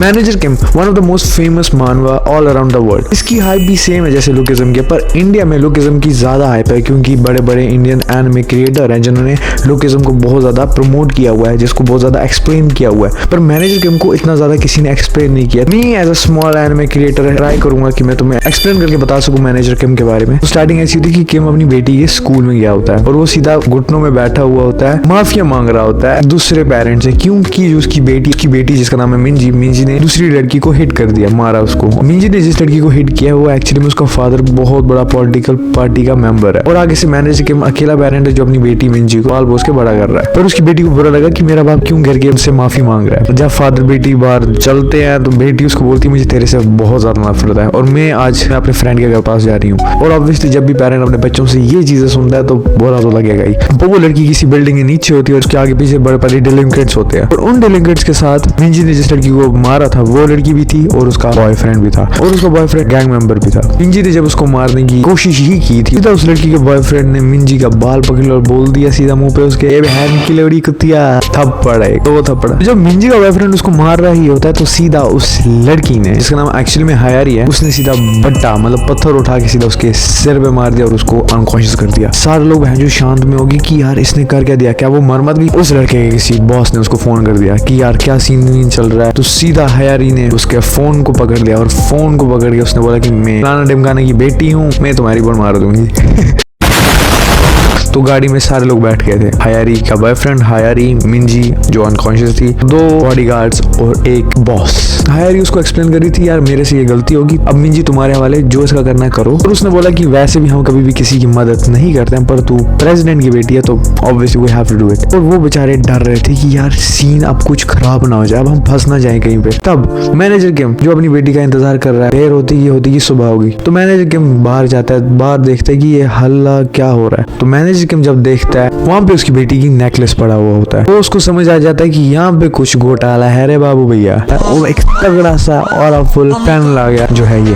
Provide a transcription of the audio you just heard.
Manager Kim, one of the most famous मानवा all around the world. इसकी hype भी same है जैसे लुकिज्म के, पर इंडिया में लुकिज्म की ज्यादा हाइप है क्योंकि बड़े बड़े इंडियन एनिमे क्रिएटर हैं जिन्होंने लुकिज्म को बहुत ज्यादा प्रमोट किया हुआ है, जिसको बहुत ज्यादा एक्सप्लेन किया हुआ है। पर मैनेजर किम को इतना ज्यादा किसी ने एक्सप्लेन नहीं किया। मैं as a small anime creator try करूंगा कि मैं तुम्हें एक्सप्लेन करके बता सकूं मैनेजर किम के बारे में। तो स्टार्टिंग ऐसी होती है कि किम अपनी बेटी के स्कूल में गया होता है और वो सीधा घुटनों में बैठा हुआ होता है, माफिया मांग रहा होता है दूसरे पेरेंट्स से, क्योंकि जो उसकी बेटी जिसका नाम है मिंजी ने दूसरी लड़की को हिट कर दिया, मारा उसको। मिंजी ने जिस लड़की को हिट किया वो एक्चुअली में उसका फादर बहुत बड़ा पॉलिटिकल पार्टी का मेंबर है और आगे से मैनेजर किम अकेला पेरेंट है जो अपनी बेटी मिंजी को पाल पोस के बड़ा कर रहा है। पर उसकी बेटी को बुरा लगा कि मेरा बाप क्यों करके उनसे माफी मांग रहा है। जब फादर बेटी बाहर चलते हैं तो बेटी उसको बोलती है मुझे तेरे से बहुत ज्यादा नफरत है और मैं आज अपने फ्रेंड के घर पास जा रही हूँ। और ऑब्वियसली जब भी पेरेंट अपने बच्चों से ये चीजें सुनता है तो बुरा तो लगेगा ही। तो वो लड़की किसी बिल्डिंग के नीचे होती है और उसके आगे पीछे बड़े बड़े डेलिंक्वेंट्स होते हैं और उन डेलिंक्वेंट्स के साथ मिंजी ने जिस लड़की को मारा था वो लड़की भी थी और उसका बॉयफ्रेंड भी था और उसका बॉयफ्रेंड गैंग मेंबर भी था। मिंजी ने जब उसको मारने की कोशिश ही की थी तो उस लड़की के बॉयफ्रेंड ने मिंजी का बाल पकड़ लिया और बोल दिया सीधा मुंह पे उसके, ए बहन की लौड़ी कुत्तिया, थप्पड़ है। तो वो थप्पड़ जब मिंजी का बॉयफ्रेंड उसको मार रहा ही होता है तो सीधा उस लड़की ने, जिसका नाम एक्चुअली में हायरी है, उसने सीधा बट्टा मतलब पत्थर उठा के सीधा उसके सिर पे मार दिया और उसको अनकॉन्शियस कर दिया। सारे लोग बहन जो शांत में होगी कि यार इसने कर क्या दिया, क्या वो मर मत गई। उस लड़के के किसी बॉस ने उसको फोन कर दिया कि यार क्या सीन चल रहा है। तो सीधा हायरी ने उसके फोन को पकड़ लिया और फोन को पकड़ के उसने बोला कि मैं फलाना ढिमकाने की बेटी हूँ, मैं तुम्हारी बड़ मार दूंगी। तो गाड़ी में सारे लोग बैठ गए थे, हायरी का बॉयफ्रेंड, हायरी, मिंजी जो अनकॉन्शियस थी, 2 बॉडीगार्ड्स और एक बॉस। हायरी उसको एक्सप्लेन कर रही थी यार मेरे से ये गलती होगी, अब मिंजी तुम्हारे हवाले, जो इसका करना है करो। और उसने बोला कि वैसे भी हम कभी भी किसी की मदद नहीं करते हैं पर तू प्रेसिडेंट की बेटी है तो obviously we have to do it. और वो बेचारे डर रहे थे कि यार सीन अब कुछ खराब ना हो जाए, अब हम फंस ना जाए कहीं पे। तब मैनेजर किम जो अपनी बेटी का इंतजार कर रहा है, देर होती कि सुबह होगी, तो मैनेजर किम बाहर जाता है, बाहर देखता है कि ये हल्ला क्या हो रहा है। तो मैनेजर किम जब देखता है वहां पे उसकी बेटी की नेकलेस पड़ा हुआ होता है, तो उसको समझ आ जाता है कि यहाँ पे कुछ घोटाला है रे बाबू भैया। वो एक तगड़ा सा और फुल पैनल आ गया जो है ये।